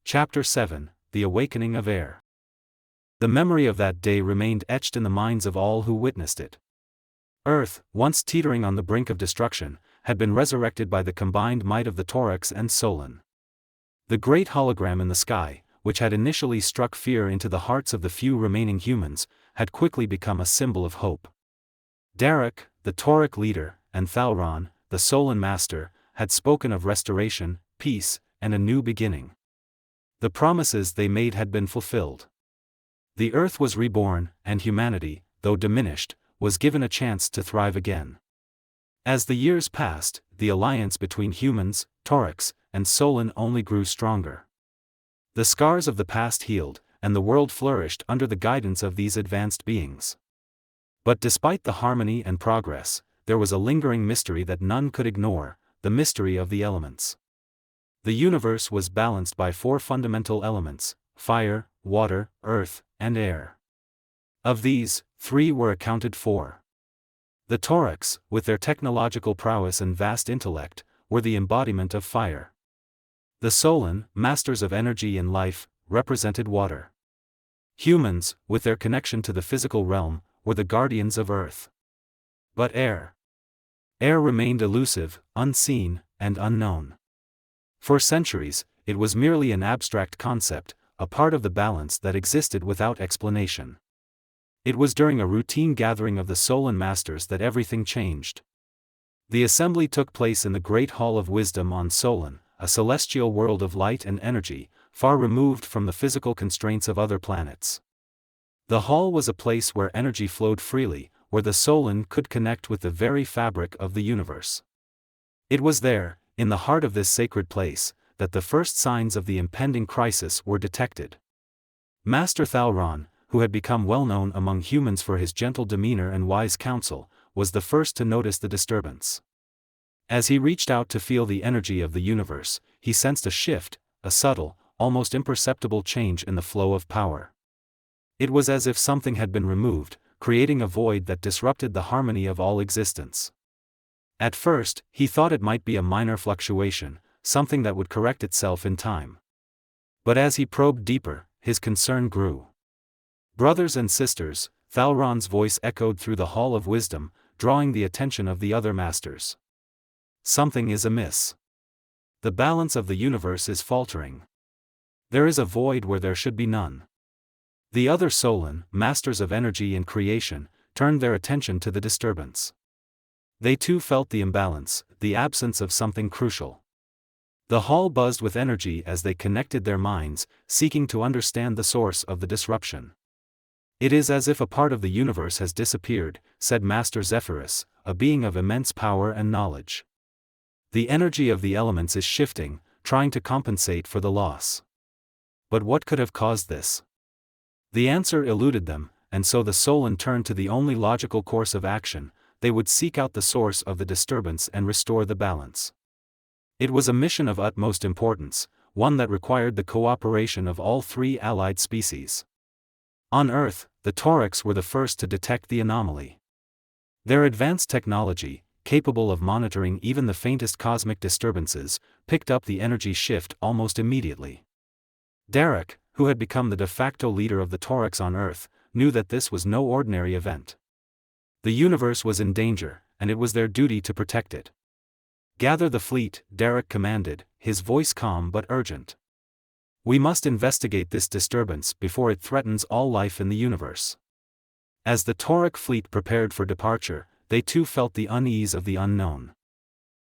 Chapter 7, The Awakening of Air. The memory of that day remained etched in the minds of all who witnessed it. Earth, once teetering on the brink of destruction, had been resurrected by the combined might of the Torax and Solon. The great hologram in the sky, which had initially struck fear into the hearts of the few remaining humans, had quickly become a symbol of hope. Derek, the Tauric leader, and Thalron, the Solon master, had spoken of restoration, peace, and a new beginning. The promises they made had been fulfilled. The Earth was reborn, and humanity, though diminished, was given a chance to thrive again. As the years passed, the alliance between humans, Torax, and Solon only grew stronger. The scars of the past healed, and the world flourished under the guidance of these advanced beings. But despite the harmony and progress, there was a lingering mystery that none could ignore: the mystery of the elements. The universe was balanced by four fundamental elements: fire, water, earth, and air. Of these, three were accounted for. The Torax, with their technological prowess and vast intellect, were the embodiment of fire. The Solon, masters of energy and life, represented water. Humans, with their connection to the physical realm, were the guardians of earth. But air remained elusive, unseen, and unknown. For centuries, it was merely an abstract concept, a part of the balance that existed without explanation. It was during a routine gathering of the Solon masters that everything changed. The assembly took place in the Great Hall of Wisdom on Solon, a celestial world of light and energy, far removed from the physical constraints of other planets. The hall was a place where energy flowed freely, where the Solon could connect with the very fabric of the universe. It was there, in the heart of this sacred place, that the first signs of the impending crisis were detected. Master Thalron, who had become well known among humans for his gentle demeanor and wise counsel, was the first to notice the disturbance. As he reached out to feel the energy of the universe, he sensed a shift, a subtle, almost imperceptible change in the flow of power. It was as if something had been removed, creating a void that disrupted the harmony of all existence. At first, he thought it might be a minor fluctuation, something that would correct itself in time. But as he probed deeper, his concern grew. "Brothers and sisters," Thalron's voice echoed through the Hall of Wisdom, drawing the attention of the other masters. "Something is amiss. The balance of the universe is faltering. There is a void where there should be none." The other Solon, masters of energy and creation, turned their attention to the disturbance. They too felt the imbalance, the absence of something crucial. The hall buzzed with energy as they connected their minds, seeking to understand the source of the disruption. "It is as if a part of the universe has disappeared," said Master Zephyrus, a being of immense power and knowledge. "The energy of the elements is shifting, trying to compensate for the loss." But what could have caused this? The answer eluded them, and so the Solon turned to the only logical course of action: they would seek out the source of the disturbance and restore the balance. It was a mission of utmost importance, one that required the cooperation of all three allied species. On Earth, the Torax were the first to detect the anomaly. Their advanced technology, capable of monitoring even the faintest cosmic disturbances, picked up the energy shift almost immediately. Derek, who had become the de facto leader of the Torax on Earth, knew that this was no ordinary event. The universe was in danger, and it was their duty to protect it. "Gather the fleet," Derek commanded, his voice calm but urgent. "We must investigate this disturbance before it threatens all life in the universe." As the Tauric fleet prepared for departure, they too felt the unease of the unknown.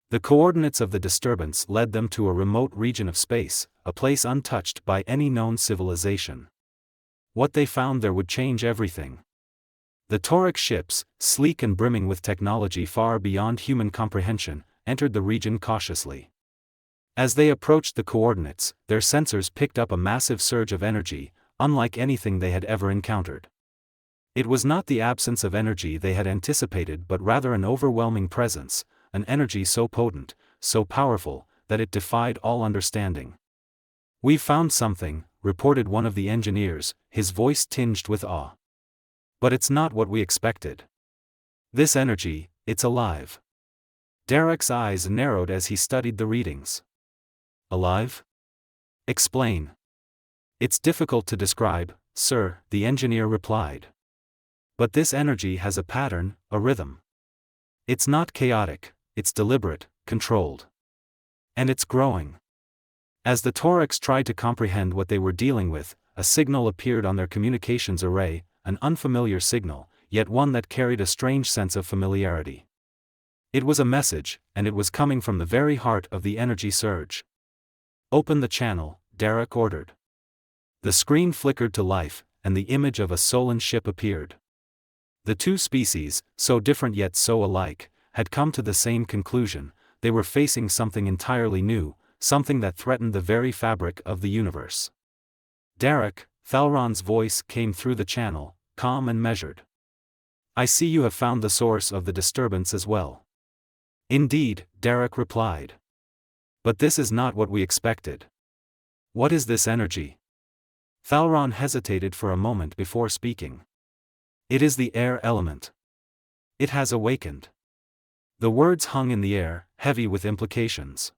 The coordinates of the disturbance led them to a remote region of space, a place untouched by any known civilization. What they found there would change everything. The Tauric ships, sleek and brimming with technology far beyond human comprehension, entered the region cautiously. As they approached the coordinates, their sensors picked up a massive surge of energy, unlike anything they had ever encountered. It was not the absence of energy they had anticipated, but rather an overwhelming presence, an energy so potent, so powerful, that it defied all understanding. "We've found something," reported one of the engineers, his voice tinged with awe. "But it's not what we expected. This energy, it's alive." Derek's eyes narrowed as he studied the readings. "Alive? Explain." It's difficult to describe, sir, the engineer replied. But this energy has a pattern, a rhythm. It's not chaotic, it's deliberate, controlled. And it's growing. As the Torax tried to comprehend what they were dealing with, a signal appeared on their communications array, an unfamiliar signal, yet one that carried a strange sense of familiarity. It was a message, and it was coming from the very heart of the energy surge. "Open the channel," Derek ordered. The screen flickered to life, and the image of a Solan ship appeared. The two species, so different yet so alike, had come to the same conclusion: they were facing something entirely new, something that threatened the very fabric of the universe. "Derek," Thalron's voice came through the channel, calm and measured. "I see you have found the source of the disturbance as well." "Indeed," Derek replied. "But this is not what we expected." "What is this energy?" Thalron hesitated for a moment before speaking. "It is the air element. It has awakened." The words hung in the air, heavy with implications.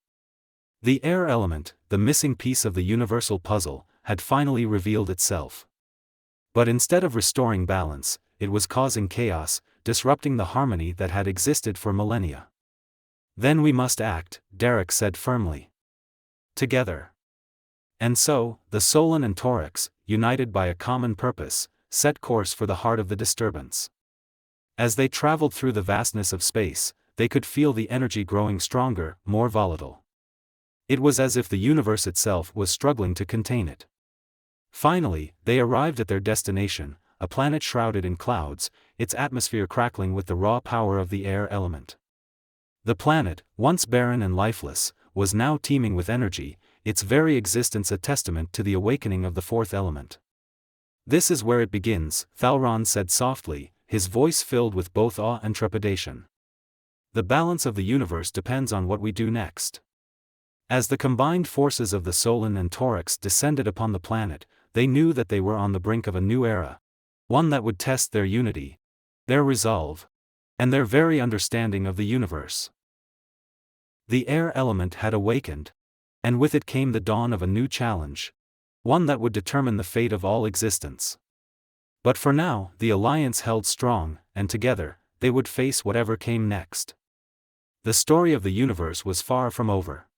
The air element, the missing piece of the universal puzzle, had finally revealed itself. But instead of restoring balance, it was causing chaos, disrupting the harmony that had existed for millennia. "Then we must act," Derek said firmly. "Together." And so, the Solan and Torax, united by a common purpose, set course for the heart of the disturbance. As they traveled through the vastness of space, they could feel the energy growing stronger, more volatile. It was as if the universe itself was struggling to contain it. Finally, they arrived at their destination, a planet shrouded in clouds, its atmosphere crackling with the raw power of the air element. The planet, once barren and lifeless, was now teeming with energy, its very existence a testament to the awakening of the fourth element. "This is where it begins," Thalron said softly, his voice filled with both awe and trepidation. "The balance of the universe depends on what we do next." As the combined forces of the Solan and Torax descended upon the planet, they knew that they were on the brink of a new era. One that would test their unity, their resolve, and their very understanding of the universe. The air element had awakened, and with it came the dawn of a new challenge. One that would determine the fate of all existence. But for now, the alliance held strong, and together, they would face whatever came next. The story of the universe was far from over.